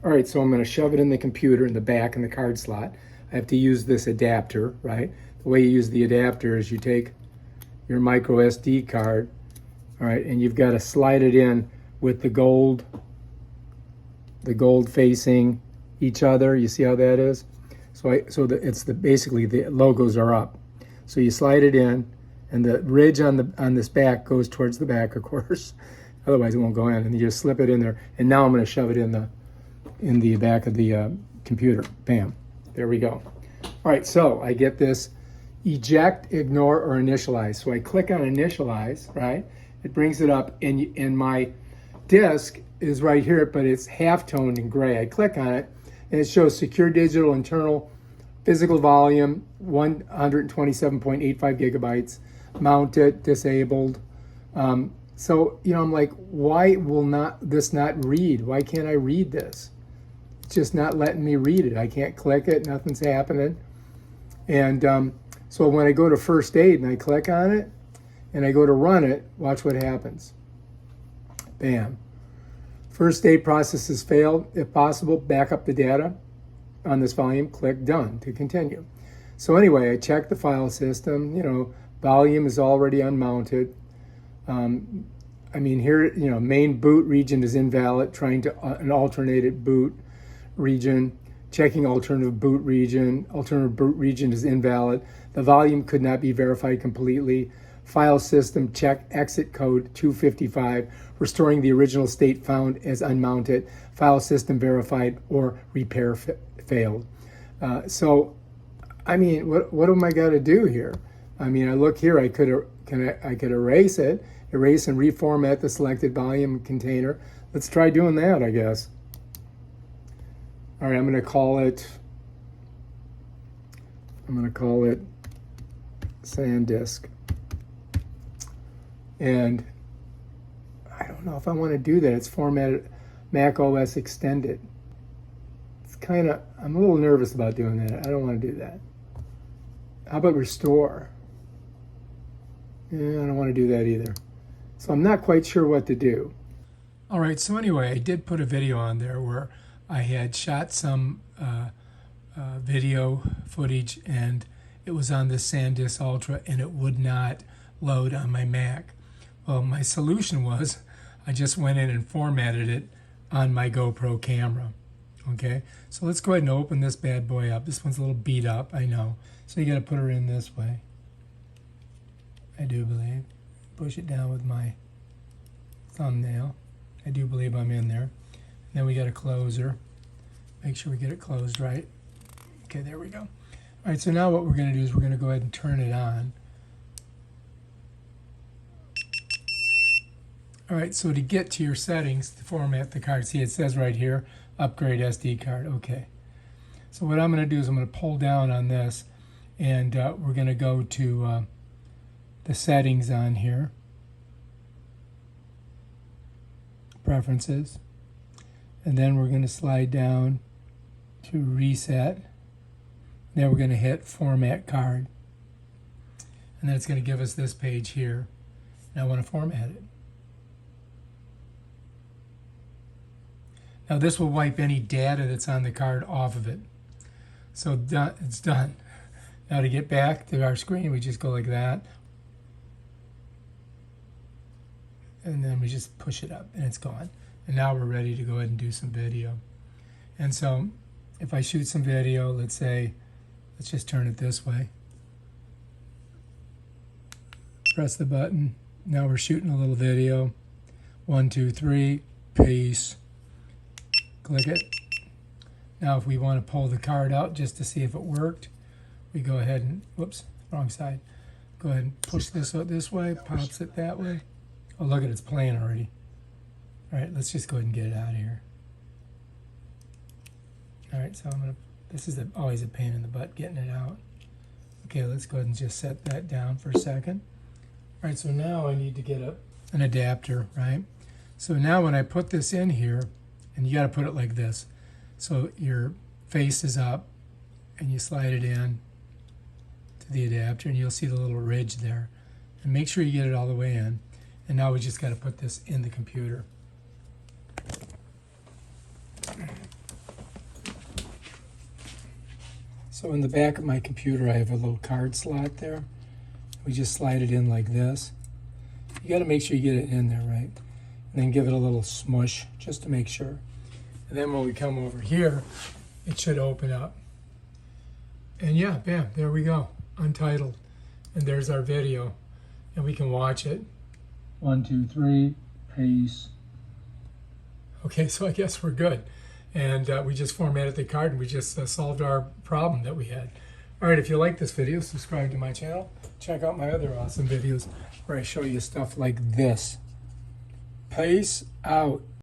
All right, so I'm going to shove it in the computer in the back in the card slot. I have to use this adapter, right? The way you use the adapter is you take your micro SD card, all right, and you've got to slide it in with the gold facing each other. You see how that is? Basically the logos are up. So you slide it in, and the ridge on this back goes towards the back, of course. Otherwise, it won't go in. And you just slip it in there. And now I'm going to shove it in the back of the computer. Bam. There we go. All right, so I get this eject, ignore, or initialize. So I click on initialize, right? It brings it up, and my disk is right here, but it's half-toned in gray. I click on it, and it shows secure digital internal physical volume, 127.85 gigabytes, mounted, disabled. So, I'm like, why will this not read? Why can't I read this? It's just not letting me read it. I can't click it. Nothing's happening. And so when I go to first aid and I click on it and I go to run it, watch what happens. Bam. First aid process has failed. If possible, back up the data on this volume. Click done to continue. So anyway, I check the file system. Volume is already unmounted. Here, main boot region is invalid. Trying to an alternated boot region. Checking alternative boot region. Alternative boot region is invalid. The volume could not be verified completely. File system check exit code 255. Restoring the original state found as unmounted. File system verified or repair failed. What am I got to do here? I look here. I could erase it, erase and reformat the selected volume container. Let's try doing that, I guess. All right, I'm going to call it SanDisk. And I don't know if I want to do that. It's formatted Mac OS Extended. I'm a little nervous about doing that. I don't want to do that. How about restore? Yeah, I don't want to do that either. So I'm not quite sure what to do. All right, so anyway, I did put a video on there where I had shot some video footage, and it was on this SanDisk Ultra, and it would not load on my Mac. Well, my solution was I just went in and formatted it on my GoPro camera. Okay, so let's go ahead and open this bad boy up. This one's a little beat up, I know. So you got to put her in this way. I do believe. Push it down with my thumbnail. I do believe I'm in there. And then we got to close her. Make sure we get it closed right. Okay, there we go. All right, so now what we're going to do is we're going to go ahead and turn it on. All right, so to get to your settings to format the card, see it says right here, upgrade SD card. Okay. So what I'm going to do is I'm going to pull down on this, and we're going to go to the settings on here. Preferences. And then we're going to slide down to reset. Then we're going to hit format card. And then it's going to give us this page here. And I want to format it. Now this will wipe any data that's on the card off of it. So it's done. Now to get back to our screen, we just go like that. And then we just push it up and it's gone. And now we're ready to go ahead and do some video. And so if I shoot some video, let's just turn it this way. Press the button. Now we're shooting a little video. 1, 2, 3, peace. Click it. Now if we want to pull the card out just to see if it worked, we go ahead and, whoops, wrong side. Go ahead and push this out this way, pops it that way. Oh, look at it, it's playing already. All right, let's just go ahead and get it out of here. All right, so this is always a pain in the butt getting it out. Okay, let's go ahead and just set that down for a second. All right, so now I need to get an adapter, right? So now when I put this in here, and you got to put it like this. So your face is up, and you slide it in to the adapter, and you'll see the little ridge there. And make sure you get it all the way in. And now we just got to put this in the computer. So in the back of my computer, I have a little card slot there. We just slide it in like this. You got to make sure you get it in there right. And then give it a little smush just to make sure. And then when we come over here, it should open up. And yeah, bam, there we go, Untitled. And there's our video. And we can watch it. 1, 2, 3, peace. Okay, so I guess we're good. And we just formatted the card and we just solved our problem that we had. All right, if you like this video, subscribe to my channel. Check out my other awesome videos where I show you stuff like this. Peace out.